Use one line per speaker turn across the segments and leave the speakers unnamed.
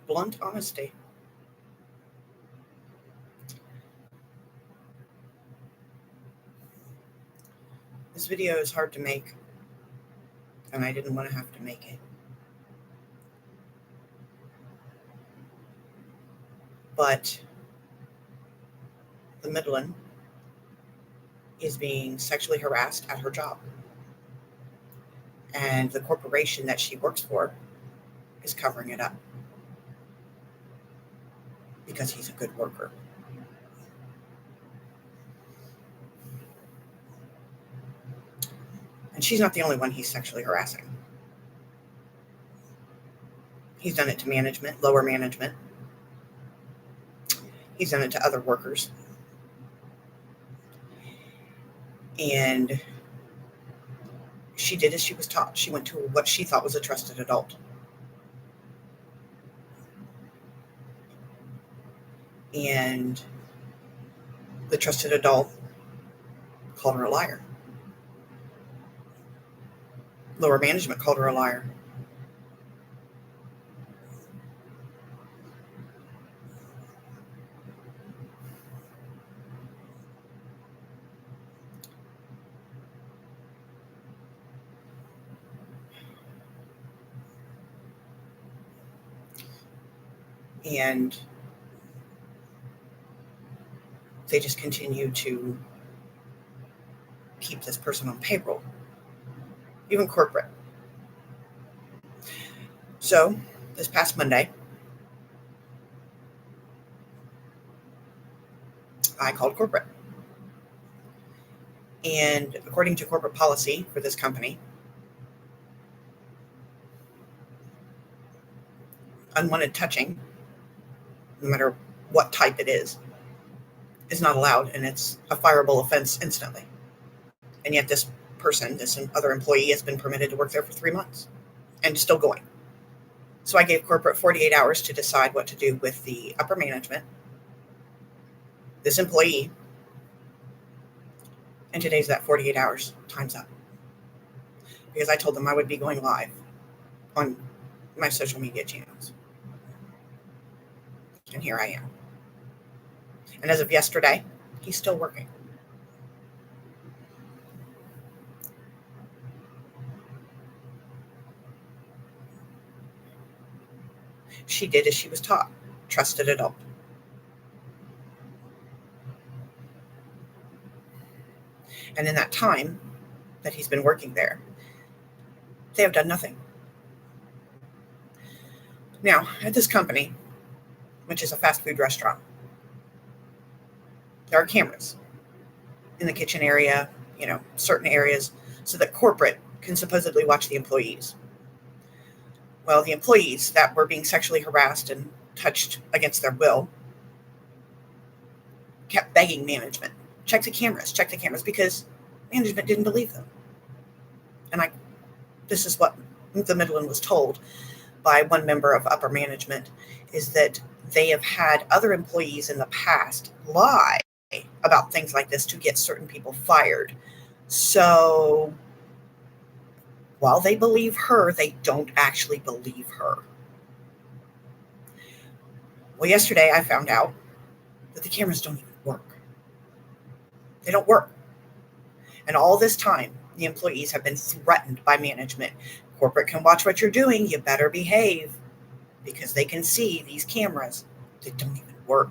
Blunt honesty. This video is hard to make, and I didn't want to have to make it. But the Midland is being sexually harassed at her job. And the corporation that she works for is covering it up because he's a good worker. And she's not the only one he's sexually harassing. He's done it to management, lower management. He's done it to other workers. And she did as she was taught. She went to what she thought was a trusted adult. And the trusted adult called her a liar. Lower management called her a liar. And they just continue to keep this person on payroll, even corporate. So this past Monday, I called corporate. And according to corporate policy for this company, unwanted touching, no matter what type it is not allowed, and it's a fireable offense instantly. And yet this person, this other employee, has been permitted to work there for 3 months and still going. So I gave corporate 48 hours to decide what to do with the upper management, this employee, and today's that 48 hours. Time's up. Because I told them I would be going live on my social media channels. And here I am. And as of yesterday, he's still working. She did as she was taught. Trusted adult. And in that time that he's been working there, they have done nothing. Now, at this company, which is a fast food restaurant, there are cameras in the kitchen area, certain areas, so that corporate can supposedly watch the employees. Well, the employees that were being sexually harassed and touched against their will kept begging management, check the cameras, because management didn't believe them. And this is what the Midland was told by one member of upper management, is that they have had other employees in the past lie about things like this to get certain people fired. So while they believe her, they don't actually believe her. Well, yesterday I found out that the cameras don't even work. They don't work. And all this time, the employees have been threatened by management. Corporate can watch what you're doing. You better behave, because they can see these cameras. They don't even work.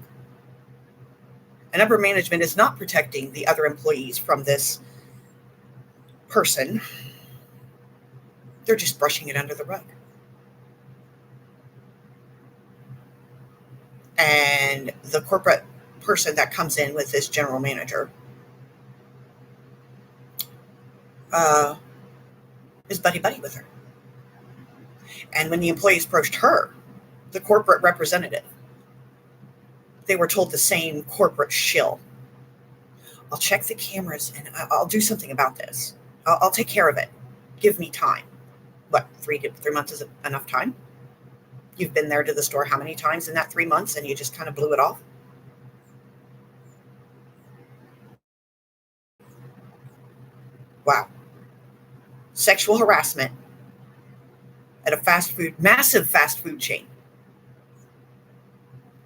And upper management is not protecting the other employees from this person. They're just brushing it under the rug. And the corporate person that comes in with this general manager is buddy-buddy with her. And when the employees approached her, the corporate representative, they were told the same corporate shill. I'll check the cameras and I'll do something about this. I'll take care of it. Give me time. What, 3 months is enough time? You've been there to the store how many times in that 3 months, and you just kind of blew it off? Wow. Sexual harassment at a massive fast food chain.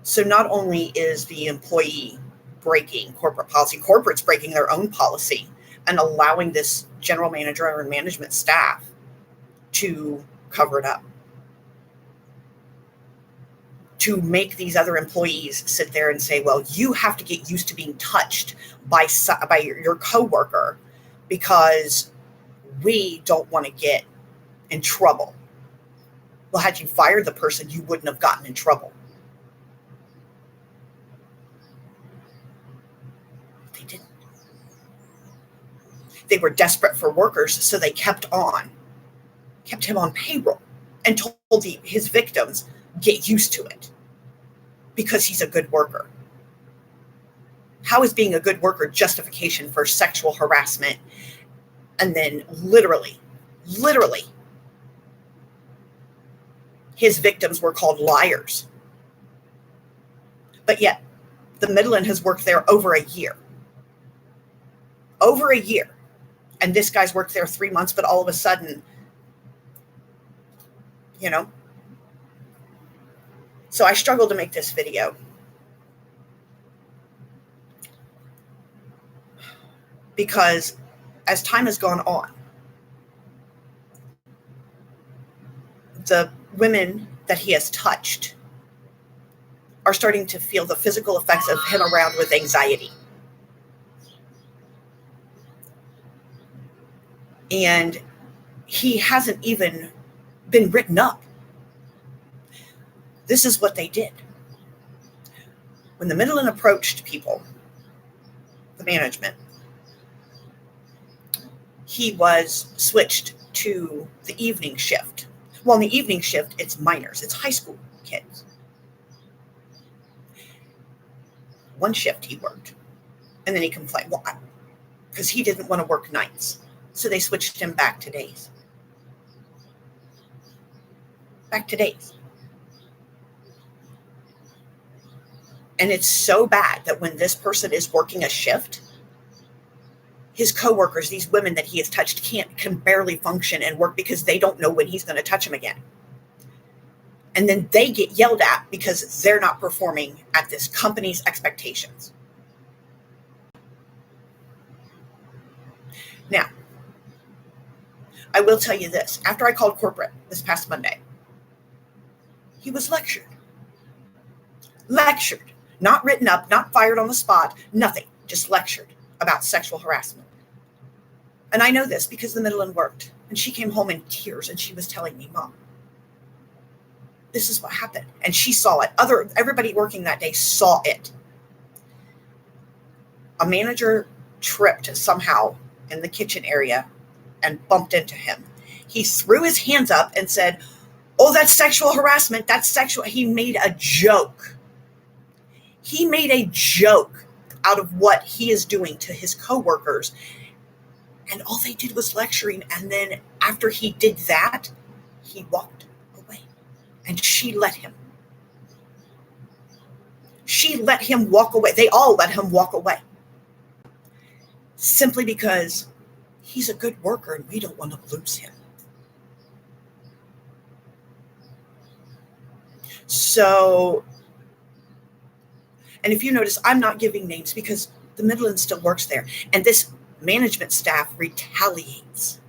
So not only is the employee breaking corporate policy, corporate's breaking their own policy and allowing this general manager or management staff to cover it up, to make these other employees sit there and say, well, you have to get used to being touched by your coworker because we don't want to get in trouble. Well, had you fired the person, you wouldn't have gotten in trouble. They didn't. They were desperate for workers, so they kept him on payroll and told his victims, get used to it because he's a good worker. How is being a good worker justification for sexual harassment? And then literally, his victims were called liars. But yet, the Midland has worked there over a year. Over a year. And this guy's worked there 3 months, but all of a sudden, So I struggled to make this video because as time has gone on, the women that he has touched are starting to feel the physical effects of him around with anxiety. And he hasn't even been written up. This is what they did. When the Midland approached people, the management, he was switched to the evening shift. Well, in the evening shift, it's minors, it's high school kids. One shift he worked, and then he complained, because he didn't want to work nights. So they switched him back to days. Back to days. And it's so bad that when this person is working a shift, his coworkers, these women that he has touched, can barely function and work because they don't know when he's going to touch them again. And then they get yelled at because they're not performing at this company's expectations. Now, I will tell you this. After I called corporate this past Monday, he was lectured. Lectured. Not written up, not fired on the spot, nothing. Just lectured about sexual harassment. And I know this because the Midland worked. And she came home in tears and she was telling me, Mom, this is what happened. And she saw it. Everybody working that day saw it. A manager tripped somehow in the kitchen area and bumped into him. He threw his hands up and said, oh, that's sexual harassment. That's sexual. He made a joke. He made a joke out of what he is doing to his coworkers. And all they did was lecturing. And then after he did that, he walked away. And she let him. She let him walk away. They all let him walk away. Simply because he's a good worker and we don't want to lose him. So, and if you notice, I'm not giving names because the Midland still works there. And this management staff retaliates.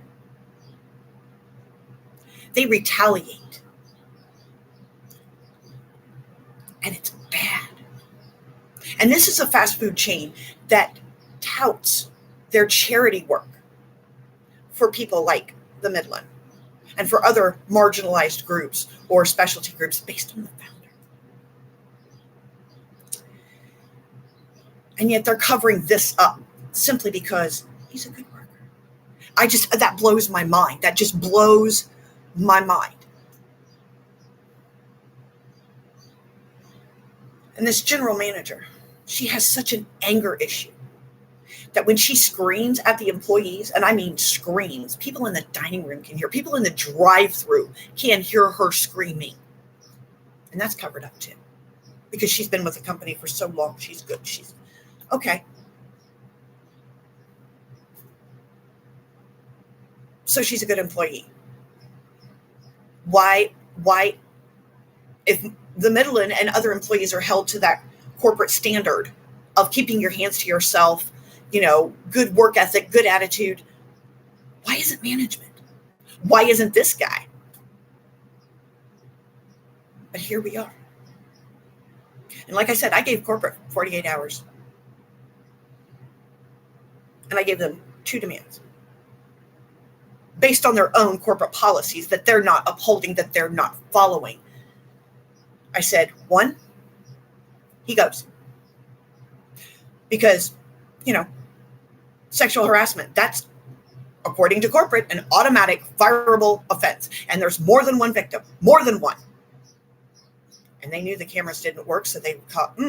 They retaliate. And it's bad. And this is a fast food chain that touts their charity work for people like the Midland and for other marginalized groups or specialty groups based on the founder. And yet they're covering this up simply because he's a good worker. That blows my mind. That just blows my mind. And this general manager, she has such an anger issue that when she screams at the employees, and I mean screams, people in the dining room can hear, people in the drive-thru can hear her screaming. And that's covered up too. Because she's been with the company for so long, she's good. She's okay. So she's a good employee. Why, if the Midland and other employees are held to that corporate standard of keeping your hands to yourself, good work ethic, good attitude. Why isn't management? Why isn't this guy? But here we are. And like I said, I gave corporate 48 hours. And I gave them 2 demands based on their own corporate policies that they're not upholding, that they're not following. I said, 1, he goes. Because, sexual harassment, that's, according to corporate, an automatic fireable offense. And there's more than one victim, more than one. And they knew the cameras didn't work, so they caught,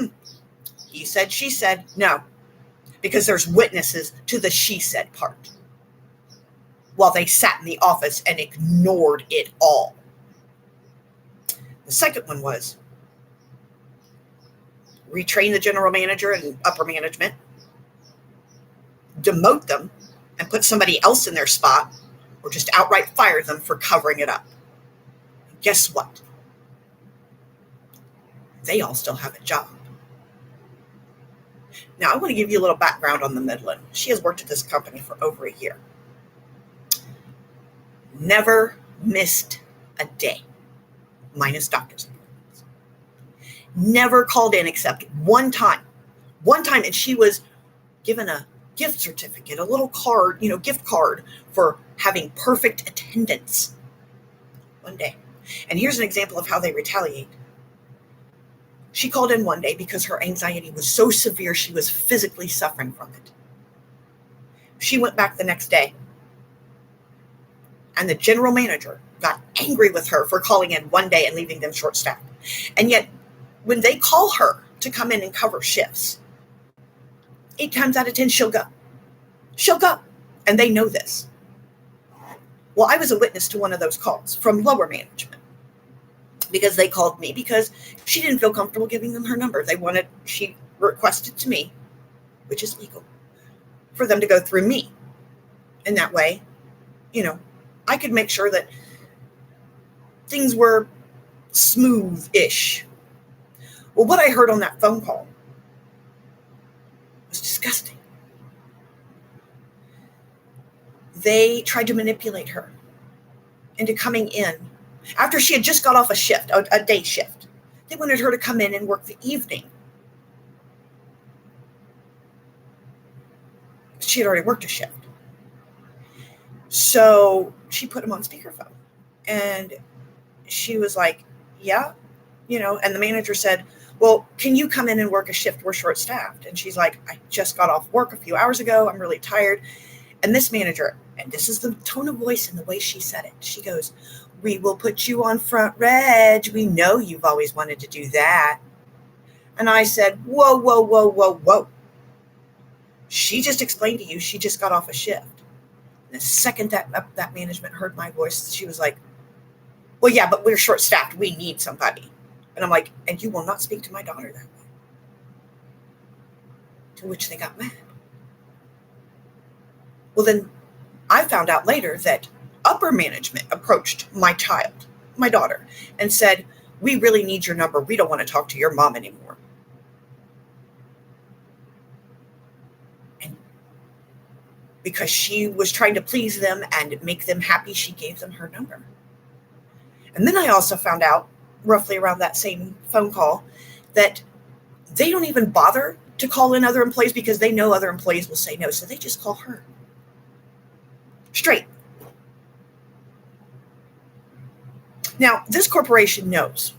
he said, she said, no, because there's witnesses to the she said part. While they sat in the office and ignored it all. The second one was retrain the general manager and upper management, demote them, and put somebody else in their spot, or just outright fire them for covering it up. And guess what? They all still have a job. Now, I want to give you a little background on the Midland. She has worked at this company for over a year. Never missed a day, minus doctor's appointments. Never called in except one time, and she was given a gift certificate, a little card, gift card for having perfect attendance one day. And here's an example of how they retaliate. She called in one day because her anxiety was so severe she was physically suffering from it. She went back the next day, and the general manager got angry with her for calling in one day and leaving them short-staffed. And yet, when they call her to come in and cover shifts, 8 times out of 10, she'll go. She'll go. And they know this. Well, I was a witness to one of those calls from lower management because they called me because she didn't feel comfortable giving them her number. She requested to me, which is legal, for them to go through me. And that way, I could make sure that things were smooth-ish. Well, what I heard on that phone call was disgusting. They tried to manipulate her into coming in after she had just got off a shift, a day shift. They wanted her to come in and work the evening. She had already worked a shift. So she put him on speakerphone. And she was like, yeah, and the manager said, well, can you come in and work a shift? We're short-staffed. And she's like, I just got off work a few hours ago. I'm really tired. And this manager, and this is the tone of voice and the way she said it. She goes, we will put you on front reg. We know you've always wanted to do that. And I said, whoa, whoa, whoa, whoa, whoa. She just explained to you she just got off a shift. And the second that management heard my voice, she was like, well, yeah, but we're short-staffed. We need somebody. And I'm like, and you will not speak to my daughter that way. To which they got mad. Well, then I found out later that upper management approached my daughter, and said, we really need your number. We don't want to talk to your mom anymore. And because she was trying to please them and make them happy, she gave them her number. And then I also found out, roughly around that same phone call, that they don't even bother to call in other employees because they know other employees will say no. So they just call her. Straight. Now, this corporation knows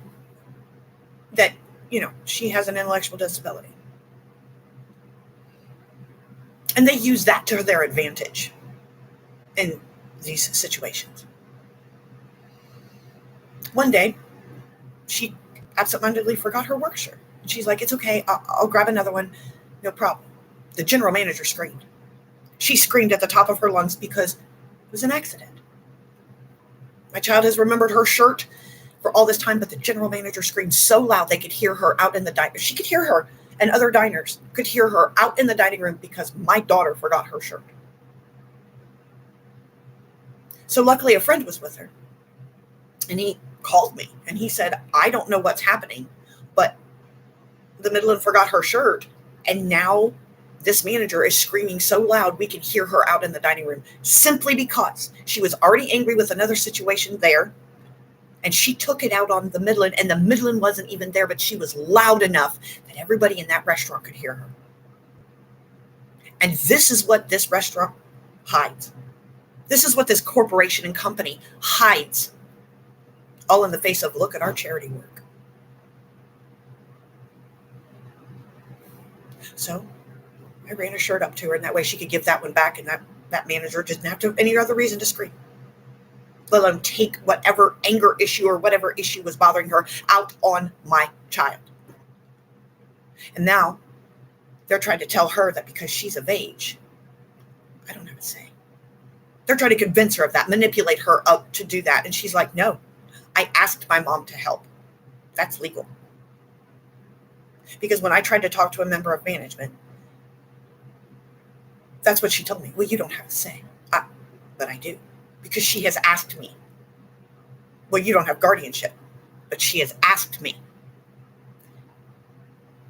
that, she has an intellectual disability. And they use that to their advantage in these situations. One day, she absentmindedly forgot her work shirt. And she's like, it's okay, I'll grab another one, no problem. The general manager screamed. She screamed at the top of her lungs because it was an accident. My child has remembered her shirt for all this time, but the general manager screamed so loud they could hear her out in the diner. She could hear her, and other diners could hear her out in the dining room because my daughter forgot her shirt. So luckily a friend was with her, and he called me and he said, I don't know what's happening, but the Midland forgot her shirt. And now this manager is screaming so loud we can hear her out in the dining room, simply because she was already angry with another situation there. And she took it out on the Midland, and the Midland wasn't even there, but she was loud enough that everybody in that restaurant could hear her. And this is what this restaurant hides. This is what this corporation and company hides. All in the face of, look at our charity work. So I ran a shirt up to her, and that way she could give that one back, and that manager didn't have to have any other reason to scream, let alone take whatever anger issue or whatever issue was bothering her out on my child. And now they're trying to tell her that because she's of age, I don't have a say. They're trying to convince her of that, manipulate her up to do that. And she's like, no, I asked my mom to help. That's legal. Because when I tried to talk to a member of management, that's what she told me. Well, you don't have a say. But I do. Because she has asked me. Well, you don't have guardianship, but she has asked me.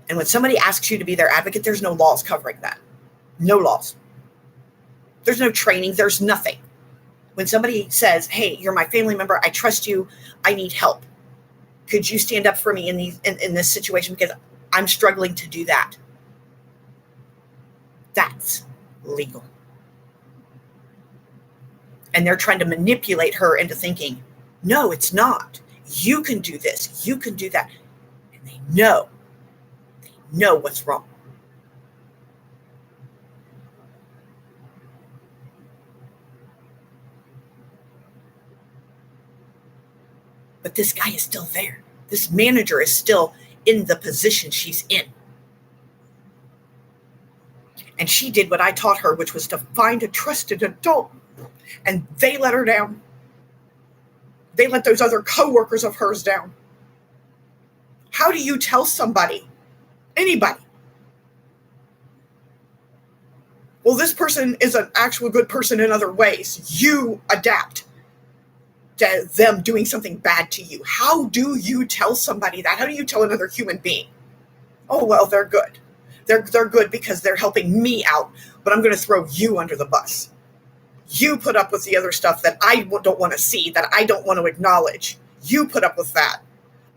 And when somebody asks you to be their advocate, there's no laws covering that. No laws. There's no training. There's nothing. When somebody says, hey, you're my family member, I trust you, I need help. Could you stand up for me in this situation? Because I'm struggling to do that. That's legal. And they're trying to manipulate her into thinking, no, it's not. You can do this. You can do that. And they know what's wrong. But this guy is still there. This manager is still in the position she's in. And she did what I taught her, which was to find a trusted adult. And they let her down. They let those other coworkers of hers down. How do you tell somebody, anybody, well, this person is an actual good person in other ways? You adapt to them doing something bad to you. How do you tell somebody that? How do you tell another human being, oh, well, they're good. They're good because they're helping me out, but I'm going to throw you under the bus. You put up with the other stuff that I don't want to see, that I don't want to acknowledge. You put up with that.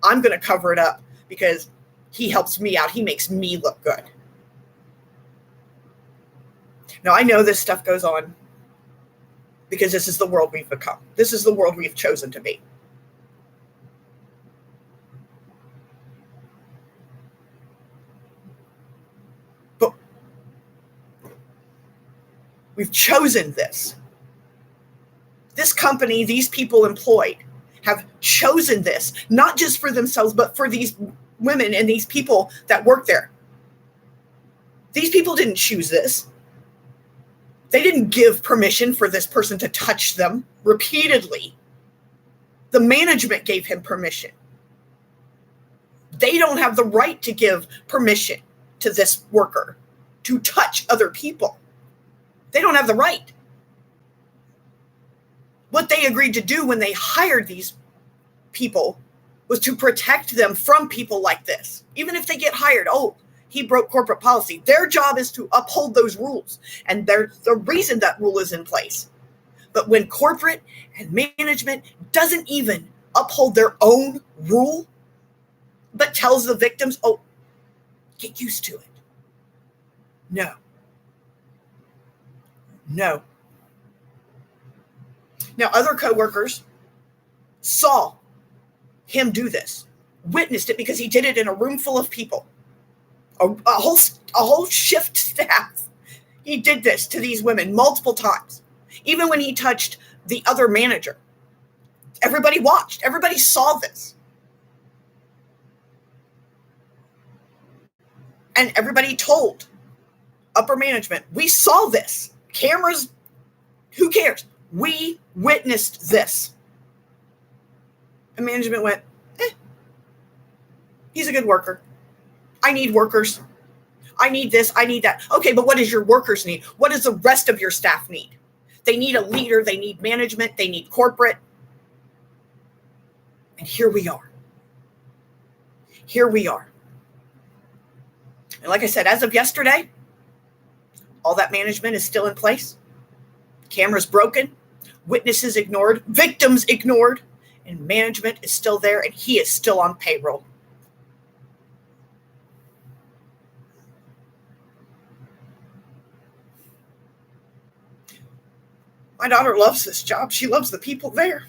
I'm going to cover it up because he helps me out. He makes me look good. Now, I know this stuff goes on because this is the world we've become. This is the world we've chosen to be. But we've chosen this. This company, these people employed, have chosen this, not just for themselves, but for these women and these people that work there. These people didn't choose this. They didn't give permission for this person to touch them repeatedly. The management gave him permission. They don't have the right to give permission to this worker to touch other people. They don't have the right. What they agreed to do when they hired these people was to protect them from people like this. Even if they get hired, oh, he broke corporate policy. Their job is to uphold those rules. And there's the reason that rule is in place. But when corporate and management doesn't even uphold their own rule, but tells the victims, oh, get used to it. No. No. Now, other coworkers saw him do this, witnessed it because he did it in a room full of people, a whole shift staff. He did this to these women multiple times. Even when he touched the other manager, everybody watched. Everybody saw this. And everybody told upper management, we saw this. Cameras, who cares? We witnessed this. And management went, he's a good worker. I need workers. I need this. I need that. Okay, but what does your workers need? What does the rest of your staff need? They need a leader. They need management. They need corporate. And here we are. Here we are. And like I said, as of yesterday, all that management is still in place. Cameras broken, witnesses ignored, victims ignored, and management is still there, and he is still on payroll. My daughter loves this job. She loves the people there.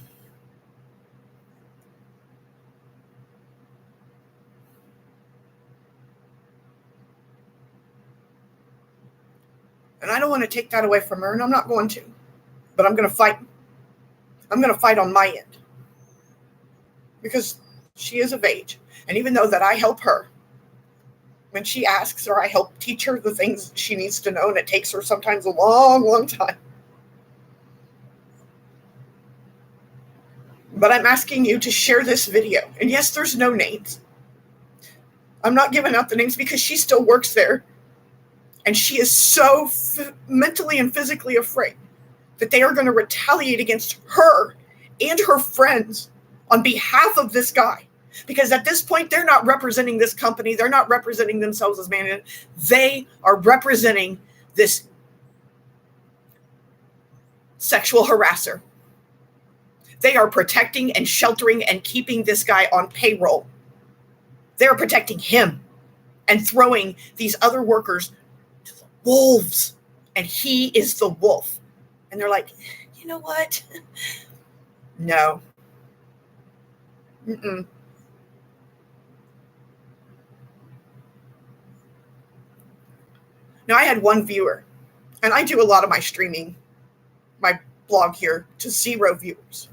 And I don't want to take that away from her, and I'm not going to. But I'm going to fight. I'm going to fight on my end. Because she is of age. And even though that I help her, when she asks or I help teach her the things she needs to know, and it takes her sometimes a long, long time. But I'm asking you to share this video. And yes, there's no names. I'm not giving out the names because she still works there. And she is so mentally and physically afraid that they are going to retaliate against her and her friends on behalf of this guy. Because at this point, they're not representing this company. They're not representing themselves as management. They are representing this sexual harasser. They are protecting and sheltering and keeping this guy on payroll. They're protecting him and throwing these other workers to the wolves. And he is the wolf. And they're like, you know what? No. Mm-mm. Now, I had one viewer, and I do a lot of my streaming, my blog here, to 0 viewers.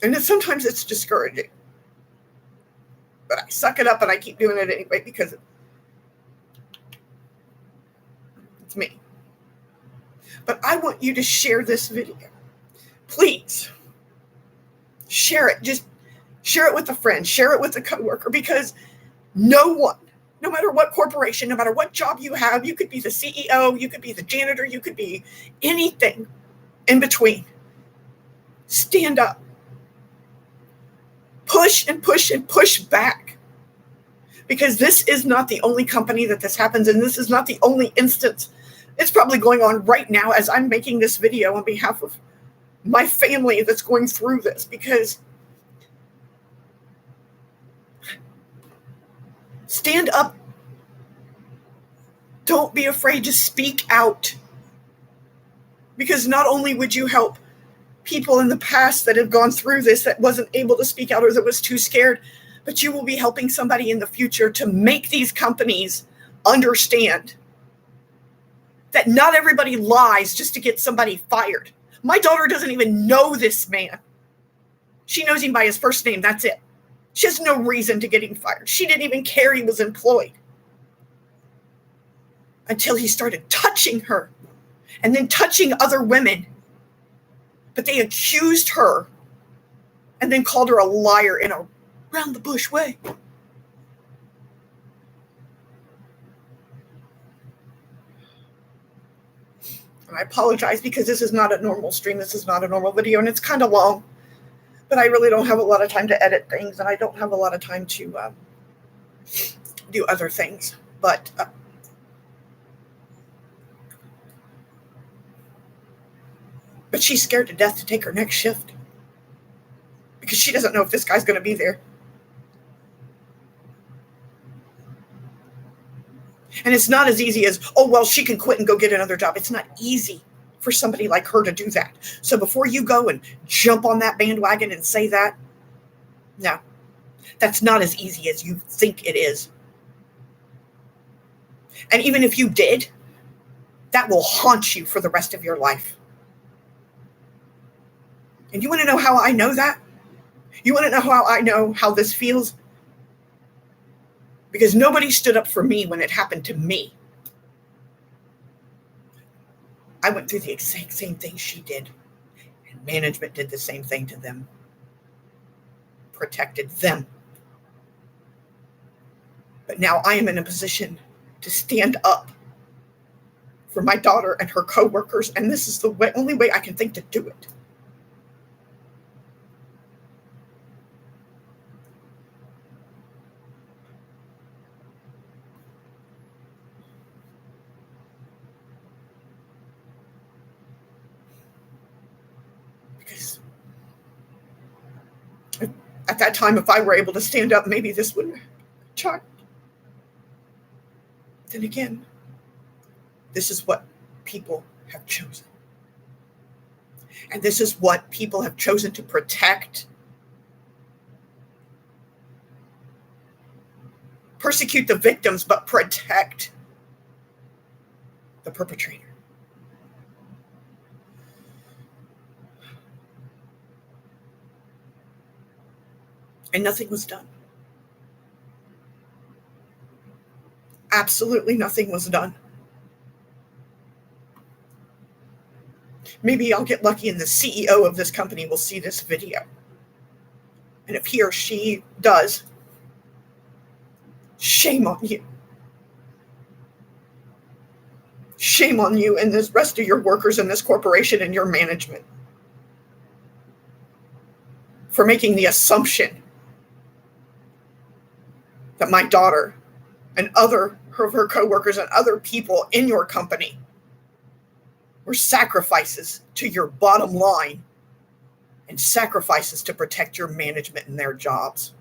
And sometimes it's discouraging. But I suck it up and I keep doing it anyway because it's me. But I want you to share this video. Please. Share it. Just share it with a friend. Share it with a coworker, because no one, no matter what corporation, no matter what job you have, you could be the CEO, you could be the janitor, you could be anything in between. Stand up. Push and push and push back. Because this is not the only company that this happens, and this is not the only instance. It's probably going on right now as I'm making this video on behalf of my family that's going through this, because stand up. Don't be afraid to speak out. Because not only would you help people in the past that have gone through this that wasn't able to speak out or that was too scared, but you will be helping somebody in the future to make these companies understand that not everybody lies just to get somebody fired. My daughter doesn't even know this man. She knows him by his first name. That's it. She has no reason to get him fired. She didn't even care he was employed until he started touching her and then touching other women. But they accused her and then called her a liar in a round the bush way. And I apologize because this is not a normal stream. This is not a normal video, and it's kind of long. But I really don't have a lot of time to edit things, and I don't have a lot of time to do other things. But she's scared to death to take her next shift because she doesn't know if this guy's going to be there. And it's not as easy as, oh, well, she can quit and go get another job. It's not easy for somebody like her to do that. So before you go and jump on that bandwagon and say that, no, that's not as easy as you think it is. And even if you did, that will haunt you for the rest of your life. And you want to know how I know that? You want to know how I know how this feels? Because nobody stood up for me when it happened to me. I went through the exact same thing she did. And management did the same thing to them. Protected them. But now I am in a position to stand up for my daughter and her coworkers, and this is the only way I can think to do it. Because at that time, if I were able to stand up, maybe this wouldn't child. Then again, this is what people have chosen. And this is what people have chosen to protect. Persecute the victims, but protect the perpetrator. And nothing was done. Absolutely nothing was done. Maybe I'll get lucky and the CEO of this company will see this video. And if he or she does, shame on you. Shame on you and the rest of your workers in this corporation and your management for making the assumption that my daughter and other of her coworkers and other people in your company were sacrifices to your bottom line and sacrifices to protect your management and their jobs.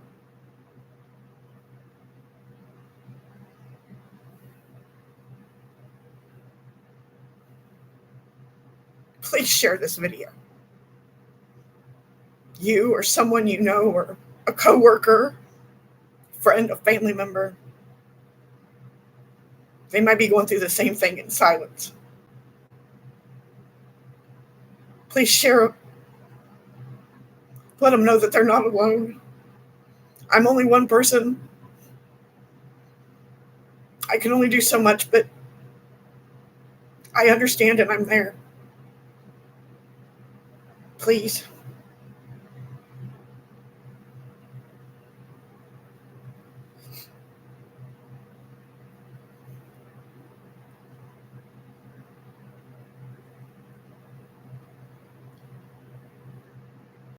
Please share this video. You or someone you know, or a coworker, friend, a family member, they might be going through the same thing in silence. Please share it. Let them know that they're not alone. I'm only one person. I can only do so much, but I understand and I'm there. Please.